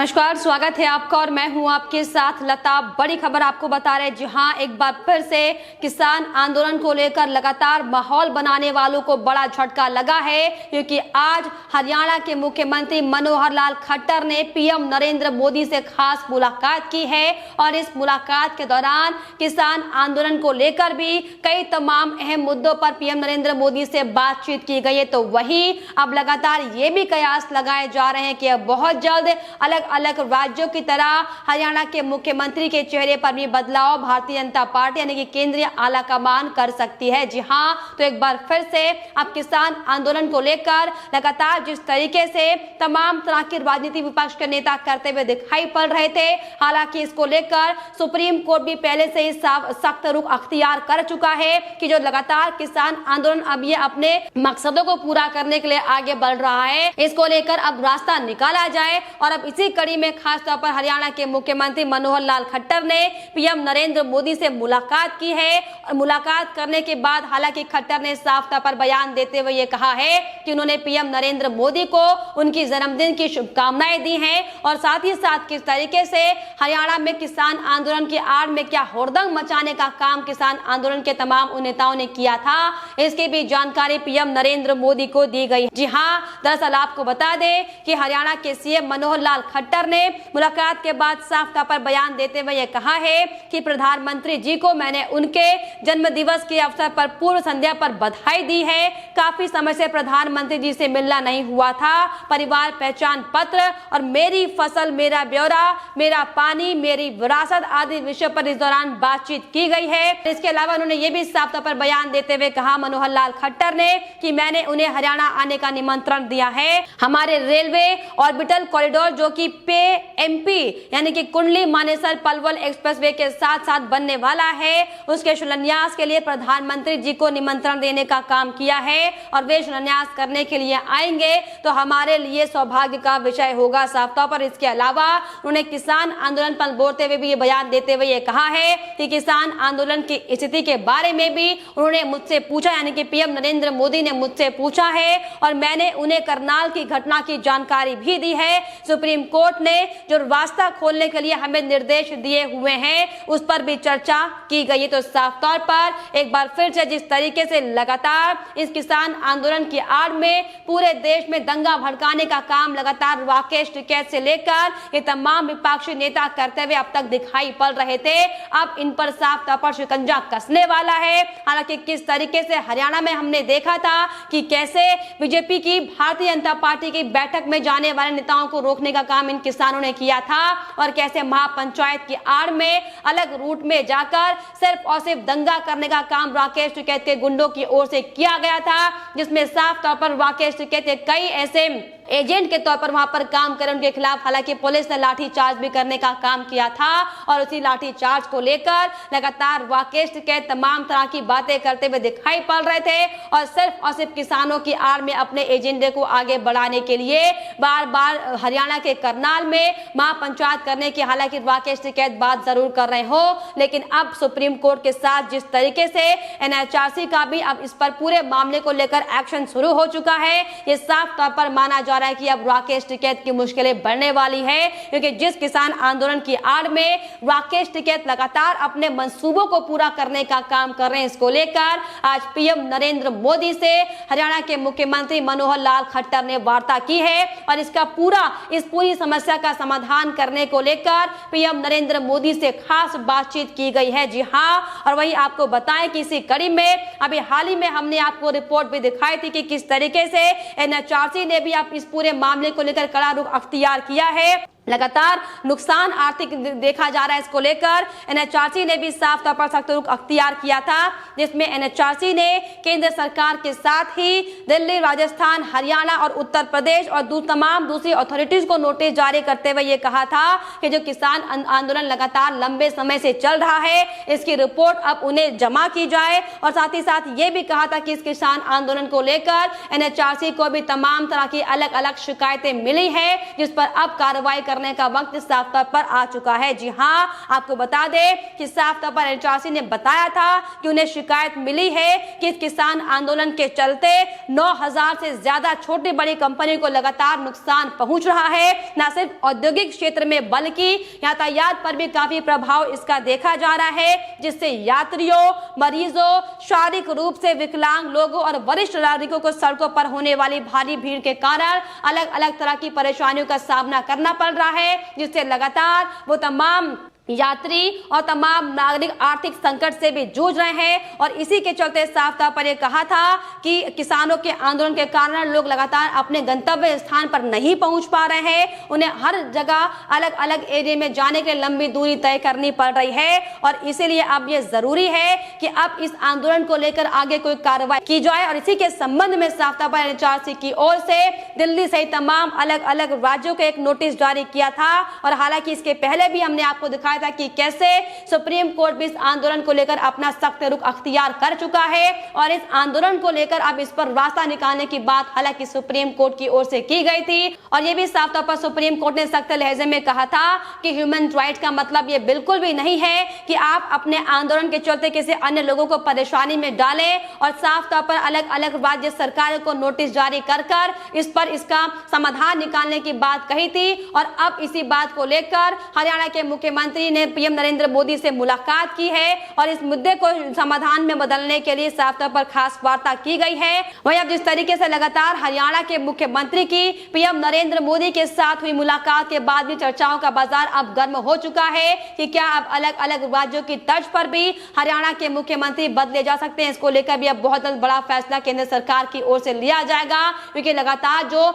नमस्कार, स्वागत है आपका और मैं हूं आपके साथ लता। बड़ी खबर आपको बता रहे हैं, जहां एक बार फिर से किसान आंदोलन को लेकर लगातार माहौल बनाने वालों को बड़ा झटका लगा है, क्योंकि आज हरियाणा के मुख्यमंत्री मनोहर लाल खट्टर ने पीएम नरेंद्र मोदी से खास मुलाकात की है और इस मुलाकात के दौरान किसान आंदोलन को लेकर भी कई तमाम अहम मुद्दों पर पीएम नरेंद्र मोदी से बातचीत की गई है। तो वहीं अब लगातार ये भी कयास लगाए जा रहे हैं कि अब बहुत जल्द अलग अलग राज्यों की तरह हरियाणा के मुख्यमंत्री के चेहरे पर भी बदलाव भारतीय जनता पार्टी यानी कि केंद्रीय आला कमान कर सकती है। जी हां, तो एक बार फिर से अब किसान आंदोलन को लेकर लगातार जिस तरीके से तमाम तरह की राजनीति विपक्ष के नेता करते हुए दिखाई पड़ रहे थे, हालांकि इसको लेकर सुप्रीम कोर्ट भी पहले से ही सख्त रुख अख्तियार कर चुका है कि जो लगातार किसान आंदोलन अब ये अपने मकसदों को पूरा करने के लिए आगे बढ़ रहा है, इसको लेकर अब रास्ता निकाला जाए। और अब इसी कड़ी में खास तौर पर हरियाणा के मुख्यमंत्री मनोहर लाल खट्टर ने पीएम नरेंद्र मोदी से मुलाकात की है और मुलाकात करने के बाद हालांकि खट्टर ने साफ तौर पर बयान देते हुए ये कहा है कि उन्होंने पीएम नरेंद्र मोदी को उनकी जन्मदिन की शुभकामनाएं दी हैं और साथ ही साथ किस तरीके से हरियाणा में किसान आंदोलन की आड़ में क्या हुड़दंग मचाने का काम किसान आंदोलन के तमाम नेताओं ने किया था, इसकी भी जानकारी पीएम नरेंद्र मोदी को दी गई। जी हाँ, दरअसल आपको बता दें कि हरियाणा के सीएम मनोहर लाल खट्टर ने मुलाकात के बाद साफ तौर पर बयान देते हुए यह कहा है कि प्रधानमंत्री जी को मैंने उनके जन्म दिवस के अवसर पर पूर्व संध्या पर बधाई दी है। काफी समय से प्रधानमंत्री जी से मिलना नहीं हुआ था। परिवार पहचान पत्र और मेरी फसल मेरा ब्यौरा, मेरा पानी मेरी विरासत आदि विषयों पर इस दौरान बातचीत की गई है। इसके अलावा उन्होंने ये भी साफ तौर पर बयान देते हुए कहा मनोहर लाल खट्टर ने कि मैंने उन्हें हरियाणा आने का निमंत्रण दिया है। हमारे रेलवे ऑर्बिटल कॉरिडोर जो कि पे एमपी यानी कि कुंडली मानेसर पलवल एक्सप्रेसवे के साथ साथ बनने वाला है, उसके शिलान्यास के लिए प्रधानमंत्री जी को निमंत्रण देने का काम किया है और वे शिलान्यास करने के लिए आएंगे तो हमारे लिए सौभाग्य का विषय होगा। साफ तौर पर इसके अलावा उन्हें किसान आंदोलन पर बोलते हुए भी ये बयान देते हुए ये कहा है कि किसान आंदोलन की स्थिति के बारे में भी उन्होंने मुझसे पूछा, यानी कि पीएम नरेंद्र मोदी ने मुझसे पूछा है और मैंने उन्हें करनाल की घटना की जानकारी भी दी है। सुप्रीम कोर्ट ने जो रास्ता खोलने के लिए हमें निर्देश दिए हुए हैं उस पर भी चर्चा की गई है। तो साफ तौर पर एक बार फिर से जिस तरीके से लगातार इस किसान आंदोलन की आड़ में पूरे देश में दंगा भड़काने का काम लगातार राकेश टिकैत से लेकर ये तमाम विपक्षी नेता करते हुए अब तक दिखाई पड़ रहे थे, अब इन पर साफ तौर पर शिकंजा कसने वाला है। हालांकि किस तरीके से हरियाणा में हमने देखा था कि कैसे बीजेपी की भारतीय जनता पार्टी की बैठक में जाने वाले नेताओं को रोकने का काम इन किसानों ने किया था और कैसे महापंचायत की आड़ में अलग रूट में जाकर सिर्फ और सिर्फ दंगा करने का काम राकेश टिकैत के गुंडों की ओर से किया गया था, जिसमें साफ तौर पर राकेश टिकैत के कई ऐसे एजेंट के तौर पर वहां पर काम करें उनके खिलाफ हालांकि पुलिस ने लाठीचार्ज भी करने का काम किया था और उसी लाठीचार्ज को लेकर लगातार राकेश टिकैत तमाम तरह की बातें करते हुए दिखाई पड़ रहे थे और सिर्फ किसानों की आड़ में अपने एजेंडे को आगे बढ़ाने के लिए बार बार हरियाणा के करनाल में महापंचायत करने की हालांकि राकेश टिकैत बात जरूर कर रहे हो, लेकिन अब सुप्रीम कोर्ट के साथ जिस तरीके से एनएचआरसी का भी अब इस पर पूरे मामले को लेकर एक्शन शुरू हो चुका है, ये साफ तौर पर माना जा रहा है कि अब राकेश टिकैत की मुश्किलें बढ़ने वाली है, क्योंकि जिस किसान आंदोलन की आड़ में राकेश टिकैत लगातार अपने मंसूबों को पूरा करने का काम कर रहे हैं, इसको लेकर आज पीएम नरेंद्र मोदी से हरियाणा के मुख्यमंत्री मनोहर लाल खट्टर ने वार्ता की है और इस पूरी समस्या का समाधान करने को लेकर पीएम नरेंद्र मोदी से खास बातचीत की गई है। जी हां, और वही आपको बताएं कि इसी कड़ी में अभी हाल ही में हमने आपको रिपोर्ट भी दिखाई थी कि किस तरीके से एनएचआरसी ने भी अब इस पूरे मामले को लेकर कड़ा रुख अख्तियार किया है। लगातार नुकसान आर्थिक देखा जा रहा है, इसको लेकर एनएचआरसी ने भी साफ तौर पर सख्त रुख अख्तियार किया था, जिसमें एनएचआरसी ने केंद्र सरकार के साथ ही दिल्ली, राजस्थान, हरियाणा और उत्तर प्रदेश और तमाम दूसरी अथॉरिटीज को नोटिस जारी करते हुए ये कहा था कि जो किसान आंदोलन लगातार लंबे समय से चल रहा है, इसकी रिपोर्ट अब उन्हें जमा की जाए और साथ ही साथ ये भी कहा था कि इस किसान आंदोलन को लेकर एनएचआरसी को भी तमाम तरह की अलग अलग शिकायतें मिली है, जिस पर अब कार्रवाई करने का वक्त साफ तौर पर आ चुका है। जी हां, आपको बता दें कि साफ तौर पर एनएचआरसी ने बताया था कि उन्हें शिकायत मिली है कि इस किसान आंदोलन के चलते 9000 से ज्यादा छोटी बड़ी कंपनी को लगातार नुकसान पहुंच रहा है। न सिर्फ औद्योगिक क्षेत्र में बल्कि यातायात पर भी काफी प्रभाव इसका देखा जा रहा है, जिससे यात्रियों, मरीजों, शारीरिक रूप से विकलांग लोगों और वरिष्ठ नागरिकों को सड़कों पर होने वाली भारी भीड़ के कारण अलग अलग तरह की परेशानियों का सामना करना पड़ रहा है, जिससे लगातार वो तमाम यात्री और तमाम नागरिक आर्थिक संकट से भी जूझ रहे हैं। और इसी के चलते साफ तौर पर यह कहा था कि किसानों के आंदोलन के कारण लोग लगातार अपने गंतव्य स्थान पर नहीं पहुंच पा रहे हैं। उन्हें हर जगह अलग अलग एरिया में जाने के लिए लंबी दूरी तय करनी पड़ रही है और इसीलिए अब यह जरूरी है कि अब इस आंदोलन को लेकर आगे कोई कार्रवाई की जाए। और इसी के संबंध में साफ तौर पर एनएचआरसी की ओर से दिल्ली सहित तमाम अलग अलग राज्यों को एक नोटिस जारी किया था। और हालांकि इसके पहले भी हमने आपको दिखाया था कि कैसे सुप्रीम कोर्ट भी इस आंदोलन को लेकर अपना सख्त रुख अख्तियार कर चुका है और इस आंदोलन को लेकर अब इस पर रास्ता निकालने की बात हालांकि सुप्रीम कोर्ट की ओर से की गई थी। और यह भी साफ तौर पर सुप्रीम कोर्ट ने सख्त लहजे में कहा था कि ह्यूमन राइट का मतलब यह बिल्कुल भी नहीं है कि आप अपने आंदोलन के चलते किसी अन्य लोगों को परेशानी में डालें। और साफ तौर पर अलग अलग राज्य सरकारों को नोटिस जारी कर इस पर इसका समाधान निकालने की बात कही थी। और अब इसी बात को लेकर हरियाणा के मुख्यमंत्री ने पीएम नरेंद्र मोदी से मुलाकात की है और इस मुद्दे को समाधान में बदलने के लिए साफ तौर पर खास वार्ता की गई है। वहीं अब जिस तरीके से लगातार हरियाणा के मुख्यमंत्री की पीएम नरेंद्र मोदी के साथ हुई मुलाकात के बाद भी चर्चाओं का बाजार अब गर्म हो चुका है कि क्या अब अलग अलग राज्यों की तर्ज पर भी हरियाणा के मुख्यमंत्री बदले जा सकते हैं। इसको लेकर भी अब बहुत बड़ा फैसला केंद्र सरकार की ओर से लिया जाएगा, क्योंकि लगातार जो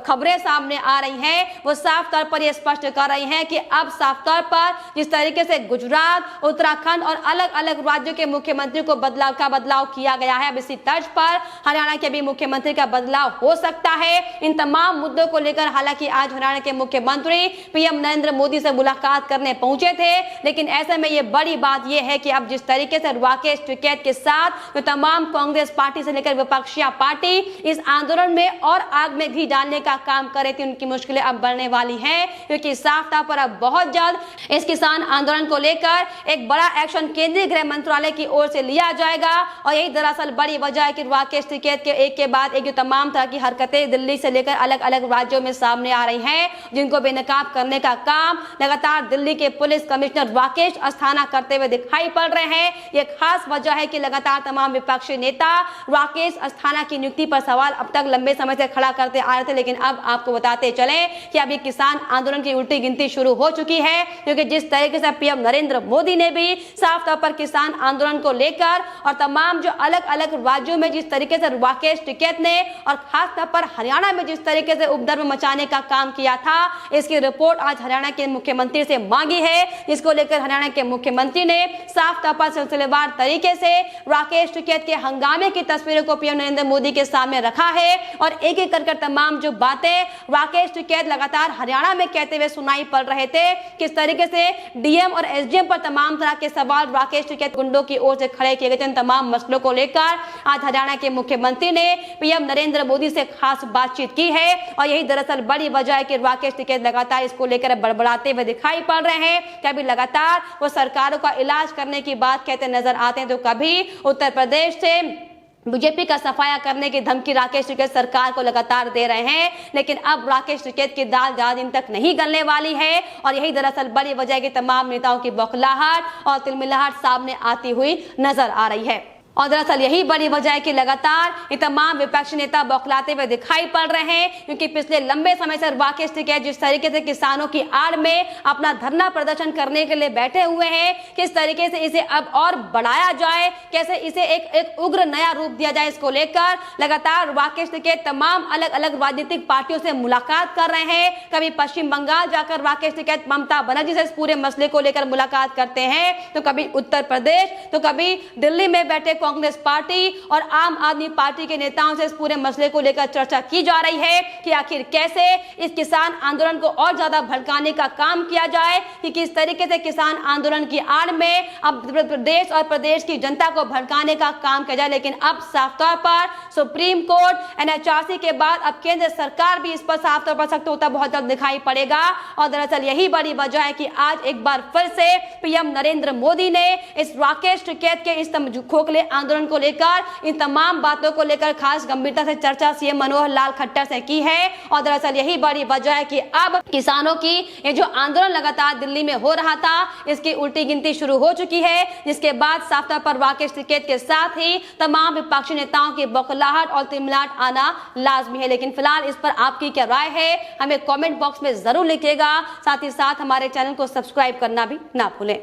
खबरें सामने आ रही हैं वो साफ तौर पर यह स्पष्ट कर रही हैं कि अब साफ तौर पर जिस तरीके से गुजरात, उत्तराखंड और अलग अलग राज्यों के मुख्यमंत्री को बदलाव किया गया है, अब इसी तर्ज पर हरियाणा के भी मुख्यमंत्री का बदलाव हो सकता है। इन तमाम मुद्दों को लेकर हालांकि आज हरियाणा के मुख्यमंत्री पीएम नरेंद्र मोदी से मुलाकात करने पहुंचे थे, लेकिन ऐसे में यह बड़ी बात यह है कि अब जिस तरीके से राकेश टिकैत के साथ जो तमाम कांग्रेस पार्टी से लेकर विपक्षी पार्टी इस आंदोलन में और आग में घी डालने का काम कर रही थी, उनकी मुश्किलें अब बढ़ने वाली हैं, क्योंकि साफ तौर पर अब बहुत जल्द इस किसान आंदोलन को लेकर एक बड़ा एक्शन केंद्रीय गृह मंत्रालय की ओर से लिया जाएगा। और यही दरअसल बड़ी वजह है कि राकेश टिकैत के एक के बाद एक जो तमाम तरह की हरकतें दिल्ली से लेकर अलग अलग राज्यों में सामने आ रही हैं, जिनको बेनकाब करने का काम लगातार दिल्ली के पुलिस कमिश्नर राकेश अस्थाना करते हुए दिखाई पड़ रहे हैं। ये खास वजह है कि लगातार तमाम विपक्षी नेता राकेश अस्थाना की नियुक्ति पर सवाल अब तक लंबे समय से खड़ा करते आ रहे थे, लेकिन अब आपको बताते चले कि अभी किसान आंदोलन की उल्टी गिनती शुरू हो चुकी है, क्योंकि जिस तरीके से पीएम नरेंद्र मोदी ने भी साफ तौर पर किसान आंदोलन को लेकर और तमाम जो अलग अलग राज्यों में जिस तरीके से राकेश टिकैत ने और खास तौर पर हरियाणा में जिस तरीके से उपद्रव मचाने का काम किया था, इसकी रिपोर्ट आज हरियाणा के मुख्यमंत्री से मांगी है, जिसको लेकर हरियाणा के मुख्यमंत्री ने साफ तौर पर सिलसिलेवार तरीके से राकेश टिकैत के हंगामे की तस्वीरों को पीएम नरेंद्र मोदी के सामने रखा है। और एक एक कर तमाम जो बातें राकेश टिकैत लगातार हरियाणा में कहते हुए सुनाई पड़ रहे थे, किस तरीके से डीएम और एसडीएम पर तमाम तरह के सवाल राकेश टिकैत गुंडों की ओर से खड़े किए गए थे। तमाम मसलों को लेकर आज हरियाणा के मुख्यमंत्री ने पीएम नरेंद्र मोदी से खास बातचीत की है और यही दरअसल बड़ी वजह है कि राकेश टिकैत लगातार इसको लेकर बड़बड़ाते हुए दिखाई पड़ रहे हैं। कभी लगातार वो सरकारों का इलाज करने की बात कहते नजर आते हैं, तो कभी उत्तर प्रदेश से बीजेपी का सफाया करने की धमकी राकेश टिकैत सरकार को लगातार दे रहे हैं। लेकिन अब राकेश टिकैत की दाल ज्यादा दिन तक नहीं गलने वाली है और यही दरअसल बड़ी वजह है कि तमाम नेताओं की बौखलाहट और तिलमिलाहट सामने आती हुई नजर आ रही है। और दरअसल यही बड़ी वजह है कि लगातार ये तमाम विपक्षी नेता बौखलाते हुए दिखाई पड़ रहे हैं, क्योंकि पिछले लंबे समय से राकेश टिकैत जिस तरीके से किसानों की आड़ में अपना धरना प्रदर्शन करने के लिए बैठे हुए हैं, किस तरीके से इसे अब और बढ़ाया जाए, कैसे इसे एक उग्र नया रूप दिया जाए, इसको लेकर लगातार राकेश टिकैत तमाम अलग अलग राजनीतिक पार्टियों से मुलाकात कर रहे हैं। कभी पश्चिम बंगाल जाकर राकेश टिकैत ममता बनर्जी से इस पूरे मसले को लेकर मुलाकात करते हैं, तो कभी उत्तर प्रदेश, तो कभी दिल्ली में बैठे कांग्रेस पार्टी और आम आदमी पार्टी के नेताओं से इस पूरे मसले को लेकर चर्चा की जा रही है कि आखिर कैसे इस किसान आंदोलन को और ज्यादा भड़काने का काम किया जाए, कि किस तरीके से किसान आंदोलन की आड़ में अब प्रदेश और प्रदेश की जनता को भड़काने का काम किया जाए। लेकिन अब साफ तौर पर सुप्रीम कोर्ट एनएचआरसी के बाद अब केंद्र सरकार भी इस पर साफ तौर पर सख्त होता बहुत जल्द दिखाई पड़ेगा। और दरअसल यही बड़ी वजह है कि आज एक बार फिर से पीएम नरेंद्र मोदी ने इस राकेश टिकैत के इस खोखले आंदोलन को लेकर इन तमाम बातों को लेकर खास गंभीरता से चर्चा सीएम मनोहर लाल खट्टर से की है। और दरअसल यही बड़ी वजह है कि अब किसानों की ये जो आंदोलन लगातार दिल्ली में हो रहा था, इसकी उल्टी गिनती शुरू हो चुकी है, जिसके बाद साफ तौर पर राकेश टिकैत के साथ ही तमाम विपक्षी नेताओं की बौखलाहट और तिमिलाहट आना लाजमी है। लेकिन फिलहाल इस पर आपकी क्या राय है, हमें कमेंट बॉक्स में जरूर लिखिएगा। साथ ही साथ हमारे चैनल को सब्सक्राइब करना भी ना भूलें।